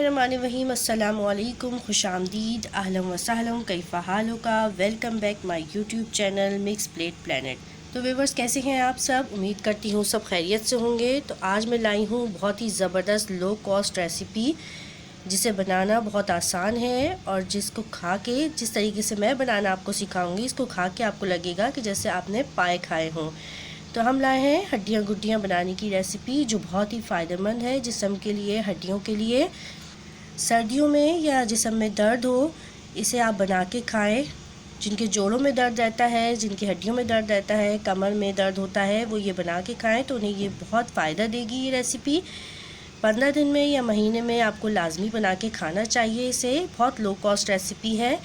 बिस्मिल्लाहिर्रहमानिर्रहीम। अस्सलामुअलैकुम, खुशामदीद, अहलन व सहलन, कैफ़ा हालुका। Welcome back my YouTube channel mix plate planet. तो व्यूअर्स, कैसे हैं आप सब? उम्मीद करती हूँ सब खैरियत से होंगे। तो आज मैं लाई हूँ बहुत ही ज़बरदस्त लो कॉस्ट रेसिपी, जिसे बनाना बहुत आसान है और जिसको खा के, जिस तरीके से मैं बनाना आपको सिखाऊंगी, इसको खा के आपको लगेगा कि जैसे आपने पाए खाए हों। तो हम लाए हैं हड्डियाँ गुड्डियाँ बनाने की रेसिपी, जो बहुत ही फ़ायदेमंद है जिस्म के लिए, हड्डियों के लिए। सर्दियों में या जिस्म में दर्द हो, इसे आप बना के खाएं। जिनके जोड़ों में दर्द रहता है, जिनकी हड्डियों में दर्द रहता है, कमर में दर्द होता है, वो ये बना के खाएं तो उन्हें ये बहुत फ़ायदा देगी। ये रेसिपी 15 दिन में या महीने में आपको लाजमी बना के खाना चाहिए इसे। बहुत लो कॉस्ट रेसिपी है।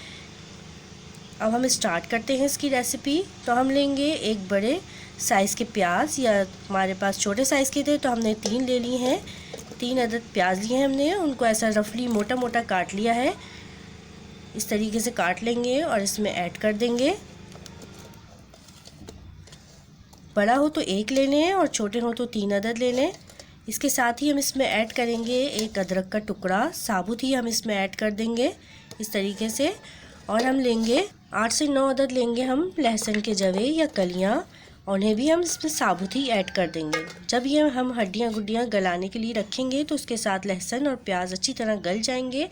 अब हम स्टार्ट करते हैं इसकी रेसिपी। तो हम लेंगे एक बड़े साइज़ के प्याज, या हमारे पास छोटे साइज़ के थे तो हमने 3 ले लिए हैं। 3 अदद प्याज लिए हैं हमने, उनको ऐसा रफली मोटा मोटा काट लिया है। इस तरीके से काट लेंगे और इसमें ऐड कर देंगे। बड़ा हो तो 1 ले लें और छोटे हो तो 3 अदद ले लें। इसके साथ ही हम इसमें ऐड करेंगे एक अदरक का टुकड़ा, साबुत ही हम इसमें ऐड कर देंगे इस तरीके से। और हम लेंगे 8 से 9 अदद लेंगे हम लहसुन के जवे या कलियाँ, उन्हें भी हम इसमें साबुत ही ऐड कर देंगे। जब ये हम हड्डियाँ गुड्डियाँ गलाने के लिए रखेंगे तो उसके साथ लहसुन और प्याज अच्छी तरह गल जाएंगे।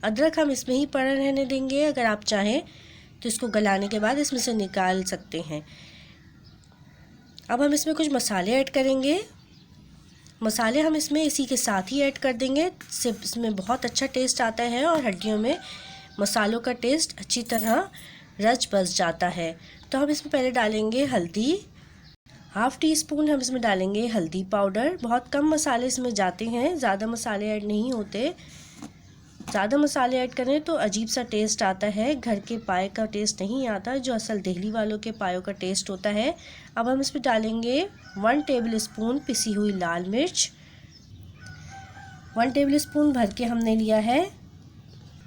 अदरक हम इसमें ही पड़ा रहने देंगे। अगर आप चाहें तो इसको गलाने के बाद इसमें से निकाल सकते हैं। अब हम इसमें कुछ मसाले ऐड करेंगे। मसाले हम इसमें इसी के साथ ही ऐड कर देंगे, इससे इसमें बहुत अच्छा टेस्ट आता है और हड्डियों में मसालों का टेस्ट अच्छी तरह रच बस जाता है। तो हम इसमें पहले डालेंगे हल्दी, 1/2 टीस्पून हम इसमें डालेंगे हल्दी पाउडर। बहुत कम मसाले इसमें जाते हैं, ज़्यादा मसाले ऐड नहीं होते। ज़्यादा मसाले ऐड करें तो अजीब सा टेस्ट आता है, घर के पाए का टेस्ट नहीं आता, जो असल दिल्ली वालों के पायों का टेस्ट होता है। अब हम इसमें डालेंगे 1 टेबल स्पून पिसी हुई लाल मिर्च। 1 टेबल स्पून भर के हमने लिया है।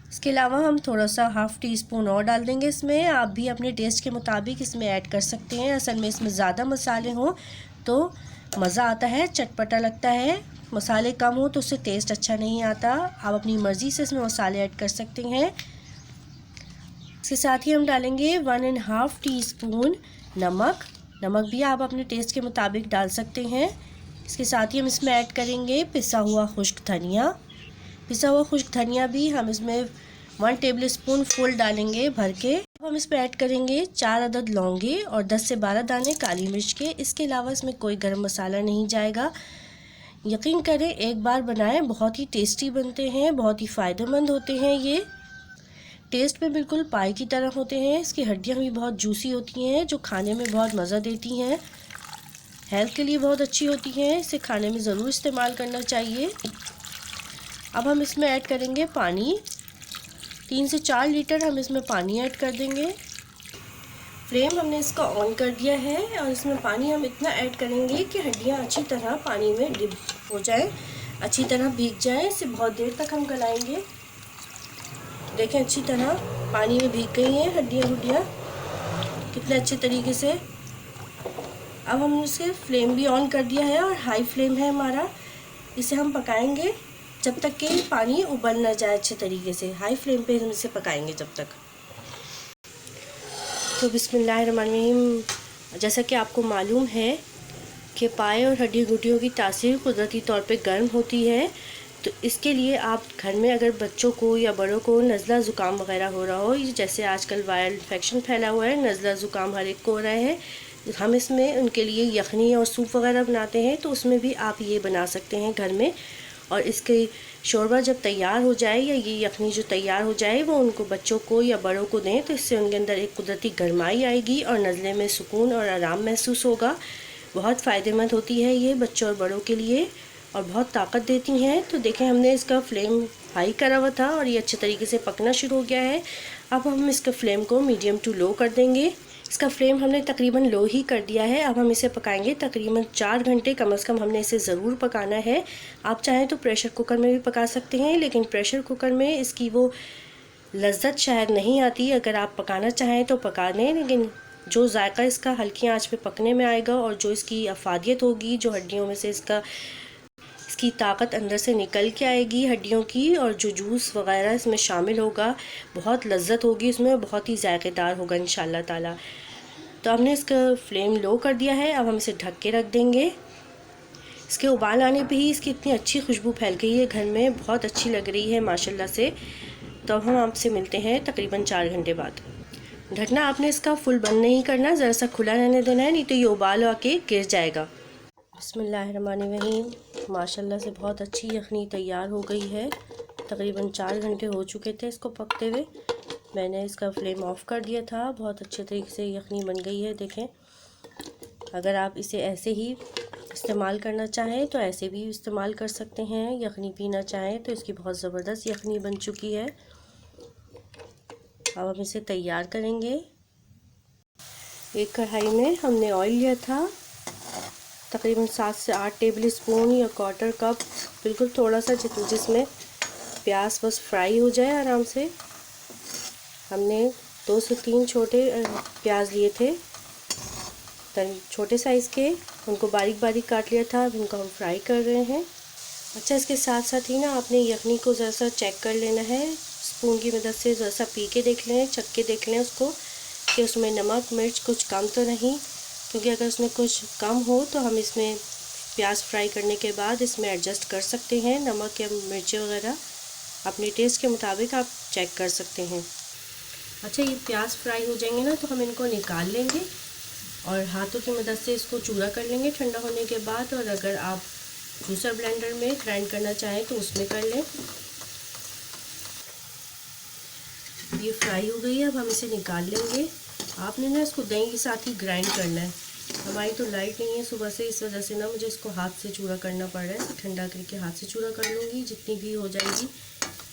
इसके अलावा हम थोड़ा सा 1/2 टीस्पून और डाल देंगे इसमें। आप भी अपने टेस्ट के मुताबिक इसमें ऐड कर सकते हैं। असल में इसमें ज़्यादा मसाले हों तो मज़ा आता है, चटपटा लगता है। मसाले कम हो तो उससे टेस्ट अच्छा नहीं आता। आप अपनी मर्ज़ी से इसमें मसाले ऐड कर सकते हैं। इसके साथ ही हम डालेंगे 1.5 टीस्पून नमक। नमक भी आप अपने टेस्ट के मुताबिक डाल सकते हैं। इसके साथ ही हम इसमें ऐड करेंगे पिसा हुआ खुश्क धनिया। पिसा हुआ खुश्क धनिया भी हम इसमें 1 टेबल स्पून फुल डालेंगे भर के। अब हम इसमें ऐड करेंगे 4 अदद लौंगे और 10 से 12 दाने काली मिर्च के। इसके अलावा इसमें कोई गरम मसाला नहीं जाएगा। यकीन करें, एक बार बनाएं, बहुत ही टेस्टी बनते हैं, बहुत ही फ़ायदेमंद होते हैं। ये टेस्ट में बिल्कुल पाई की तरह होते हैं। इसकी हड्डियाँ भी बहुत जूसी होती हैं, जो खाने में बहुत मज़ा देती हैं। हेल्थ के लिए बहुत अच्छी होती हैं, इसे खाने में ज़रूर इस्तेमाल करना चाहिए। अब हम इसमें ऐड करेंगे पानी। 3 से 4 लीटर हम इसमें पानी ऐड कर देंगे। फ्लेम हमने इसका ऑन कर दिया है और इसमें पानी हम इतना ऐड करेंगे कि हड्डियाँ अच्छी तरह पानी में डिप हो जाए, अच्छी तरह भीग जाए। इसे बहुत देर तक हम गलाएंगे। देखें, अच्छी तरह पानी में भीग गई हैं हड्डियाँ गुड्डियाँ कितने अच्छे तरीके से। अब हमने इसे फ्लेम भी ऑन कर दिया है और हाई फ्लेम है हमारा। इसे हम पकाएंगे जब तक कि पानी उबल ना जाए अच्छे तरीके से। हाई फ्लेम पे हम इसे पकाएंगे जब तक। तो बिस्मिल्लाहिर्रहमानिर्रहीम। जैसा कि आपको मालूम है कि पाए और हड्डी गुड्डियों की तासीर कुदरती तौर पे गर्म होती है। तो इसके लिए आप घर में अगर बच्चों को या बड़ों को नज़ला ज़ुकाम वगैरह हो रहा हो, जैसे आजकल वायरल इन्फेक्शन फैला हुआ है, नज़ला ज़ुकाम हर एक को हो रहा है, हम इसमें उनके लिए यखनी और सूप वगैरह बनाते हैं, तो उसमें भी आप ये बना सकते हैं घर में। और इसके शोरबा जब तैयार हो जाए या ये यखनी जो तैयार हो जाए, वो उनको बच्चों को या बड़ों को दें, तो इससे उनके अंदर एक कुदरती गर्माई आएगी और नज़ले में सुकून और आराम महसूस होगा। बहुत फ़ायदेमंद होती है ये बच्चों और बड़ों के लिए और बहुत ताकत देती हैं। तो देखें, हमने इसका फ्लेम हाई करा हुआ था और ये अच्छे तरीके से पकना शुरू हो गया है। अब हम इसका फ्लेम को मीडियम टू लो कर देंगे। इसका फ्लेम हमने तकरीबन लो ही कर दिया है। अब हम इसे पकाएंगे तकरीबन 4 घंटे कम से कम हमने इसे ज़रूर पकाना है। आप चाहें तो प्रेशर कुकर में भी पका सकते हैं, लेकिन प्रेशर कुकर में इसकी वो लज्जत शायद नहीं आती। अगर आप पकाना चाहें तो पका लें, लेकिन जो जायका इसका हल्की आंच पे पकने में आएगा और जो इसकी अफादियत होगी, जो हड्डियों में से इसकी ताकत अंदर से निकल के आएगी हड्डियों की, और जो जूस वगैरह इसमें शामिल होगा बहुत लज्जत होगी इसमें, बहुत ही जायकेदार होगा इंशाल्लाह ताला। तो हमने इसका फ्लेम लो कर दिया है। अब हम इसे ढक के रख देंगे। इसके उबाल आने पे ही इसकी इतनी अच्छी खुशबू फैल गई है घर में, बहुत अच्छी लग रही है माशाल्लाह से। तो अब हम आपसे मिलते हैं तकरीबन 4 घंटे बाद। ढकना आपने इसका फुल बंद नहीं करना, ज़रा सा खुला रहने देना है, नहीं तो ये उबाल आके गिर जाएगा। बिस्मिल्लाहिर्रहमानिर्रहीम। माशाल्लाह से बहुत अच्छी यखनी तैयार हो गई है। तकरीबन 4 घंटे हो चुके थे इसको पकते हुए। मैंने इसका फ्लेम ऑफ कर दिया था। बहुत अच्छे तरीके से यखनी बन गई है। देखें, अगर आप इसे ऐसे ही इस्तेमाल करना चाहें तो ऐसे भी इस्तेमाल कर सकते हैं। यखनी पीना चाहें तो इसकी बहुत ज़बरदस्त यखनी बन चुकी है। अब हम इसे तैयार करेंगे। एक कढ़ाई में हमने ऑयल लिया था, तकरीबन 7 से 8 टेबल स्पून या 1/4 कप, बिल्कुल थोड़ा सा, जिसमें प्याज बस फ्राई हो जाए आराम से। हमने 2 से 3 छोटे प्याज लिए थे, छोटे साइज़ के, उनको बारीक बारीक काट लिया था। अब इनको हम फ्राई कर रहे हैं। अच्छा, इसके साथ साथ ही ना आपने यखनी को ज़रा सा चेक कर लेना है, स्पून की मदद से ज़रा सा पी के देख लें, चख के देख लें उसको कि उसमें नमक मिर्च कुछ कम तो नहीं, क्योंकि अगर उसमें कुछ कम हो तो हम इसमें प्याज फ्राई करने के बाद इसमें एडजस्ट कर सकते हैं। नमक या मिर्ची वगैरह अपने टेस्ट के मुताबिक आप चेक कर सकते हैं। अच्छा, ये प्याज फ्राई हो जाएंगे ना तो हम इनको निकाल लेंगे और हाथों की मदद से इसको चूरा कर लेंगे ठंडा होने के बाद। और अगर आप जूसर ब्लेंडर में ग्राइंड करना चाहें तो उसमें कर लें। ये फ्राई हो गई है, अब हम इसे निकाल लेंगे। आपने ना इसको दही के साथ ही ग्राइंड करना है। हमारी तो लाइट नहीं है सुबह से, इस वजह से ना मुझे इसको हाथ से चूरा करना पड़ रहा है। इसे ठंडा करके हाथ से चूरा कर लूँगी जितनी भी हो जाएगी,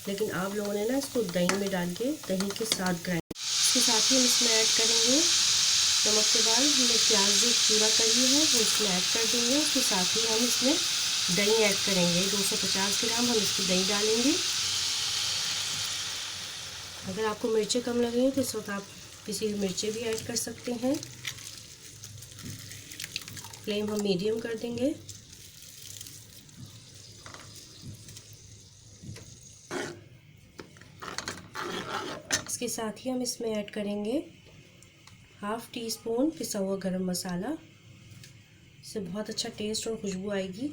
लेकिन आप लोगों ने ना इसको दही में डाल के दही के साथ ग्राइंड, इसके साथ ही हम इसमें ऐड करेंगे नमक के बाद हमने प्याज जो चूरा करी है वो इसमें ऐड कर देंगे। उसके साथ ही हम इसमें दही ऐड करेंगे। 250 ग्राम हम इसकी दही डालेंगे। अगर आपको मिर्चें कम लग रही हैं तो इस वक्त आप किसी मिर्चें भी ऐड कर सकते हैं। फ्लेम हम मीडियम कर देंगे। इसके साथ ही हम इसमें ऐड करेंगे 1/2 टीस्पून पिसा हुआ गरम मसाला। इससे बहुत अच्छा टेस्ट और खुशबू आएगी।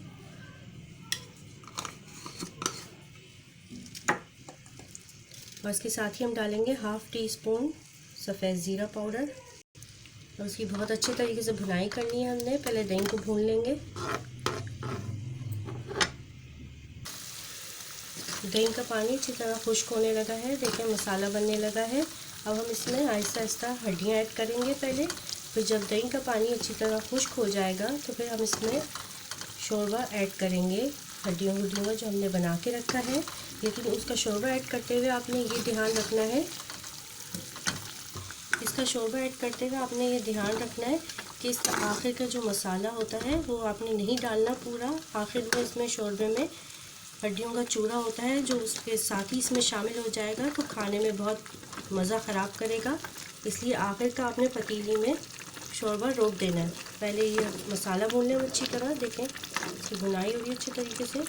और इसके साथ ही हम डालेंगे 1/2 टीस्पून सफ़ेद ज़ीरा पाउडर। और उसकी बहुत अच्छे तरीके से भुनाई करनी है। हमने पहले दही को भून लेंगे। दही का पानी अच्छी तरह खुश्क होने लगा है। देखिए, मसाला बनने लगा है। अब हम इसमें आहिस्ता आहिस्ता हड्डियाँ ऐड करेंगे पहले, फिर जब दही का पानी अच्छी तरह खुश्क हो जाएगा तो फिर हम इसमें शोरबा ऐड करेंगे, हड्डियों का जो हमने बना के रखा है। लेकिन उसका शोरबा ऐड करते हुए आपने ये ध्यान रखना है, इसका शोरबा ऐड करते हुए आपने ये ध्यान रखना है कि इसका आखिर का जो मसाला होता है वो आपने नहीं डालना पूरा। आखिर में इसमें शोरबे में हड्डियों का चूरा होता है जो उसके साथ ही इसमें शामिल हो जाएगा, तो खाने में बहुत मज़ा ख़राब करेगा। इसलिए आखिर का आपने पतीली में शोरबा रोक देना है। पहले ये मसाला भून लें अच्छी तरह। देखें, इसकी भुनाई हो रही है अच्छी तरीके से।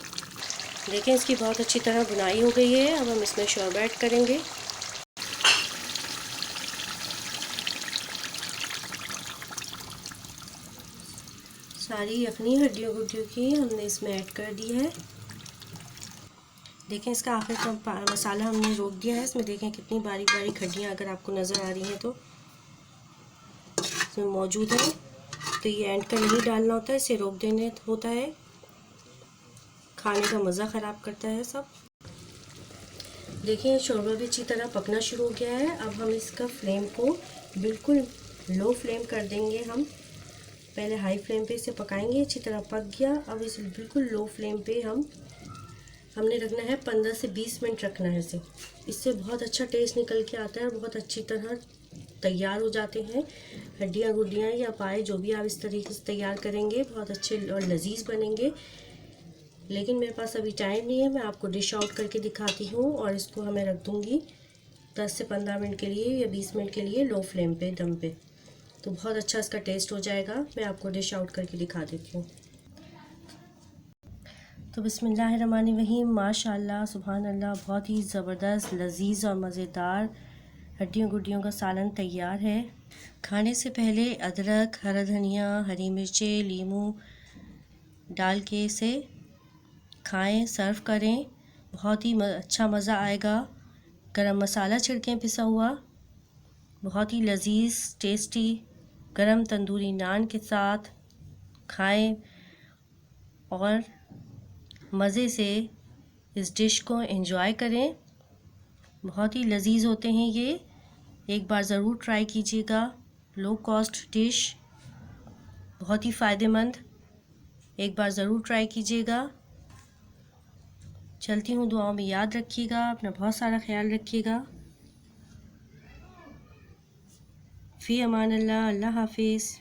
देखें, इसकी बहुत अच्छी तरह भुनाई हो गई है। अब हम इसमें शोरबा ऐड करेंगे। सारी यखनी हड्डियों की हमने इसमें ऐड कर दी है। देखें, इसका आखिर का मसाला हमने रोक दिया है। इसमें देखें कितनी बारीक बारीक हड्डियाँ अगर आपको नज़र आ रही हैं तो इसमें मौजूद है। तो ये एंड का नहीं डालना होता है, इसे रोक देने होता है। खाने का मज़ा ख़राब करता है सब। देखिए, शोरबा भी अच्छी तरह पकना शुरू हो गया है। अब हम इसका फ्लेम को बिल्कुल लो फ्लेम कर देंगे। हम पहले हाई फ्लेम पे इसे पकाएंगे, अच्छी तरह पक गया। अब इसे बिल्कुल लो फ्लेम पे हमने रखना है 15 से 20 मिनट रखना है इसे। इससे बहुत अच्छा टेस्ट निकल के आता है, बहुत अच्छी तरह तैयार हो जाते हैं हड्डियाँ गुड्डियाँ या पाए, जो भी आप इस तरीके से तैयार करेंगे बहुत अच्छे और लजीज बनेंगे। लेकिन मेरे पास अभी टाइम नहीं है, मैं आपको डिश आउट करके दिखाती हूँ। और इसको हमें रख दूँगी 10 से 15 मिनट के लिए या 20 मिनट के लिए लो फ्लेम पे, दम पे, तो बहुत अच्छा इसका टेस्ट हो जाएगा। मैं आपको डिश आउट करके दिखा देती हूँ। तो बिस्मिल्लाहिर्रहमानिर्रहीम, माशाअल्लाह सुभान अल्लाह, बहुत ही ज़बरदस्त लजीज और मज़ेदार हड्डियों गुड्डियों का सालन तैयार है। खाने से पहले अदरक, हरा धनिया, हरी मिर्चें, लीमू डाल के इसे खाएं, सर्व करें। बहुत ही अच्छा मज़ा आएगा। गरम मसाला छिड़कें पिसा हुआ, बहुत ही लजीज टेस्टी गरम तंदूरी नान के साथ खाएं और मज़े से इस डिश को एंजॉय करें। बहुत ही लजीज होते हैं ये, एक बार ज़रूर ट्राई कीजिएगा। लो कॉस्ट डिश, बहुत ही फ़ायदेमंद, एक बार ज़रूर ट्राई कीजिएगा। चलती हूँ, दुआओं में याद रखिएगा, अपना बहुत सारा ख्याल रखिएगा। फ़ी अमान अल्लाह, अल्लाह हाफिज़।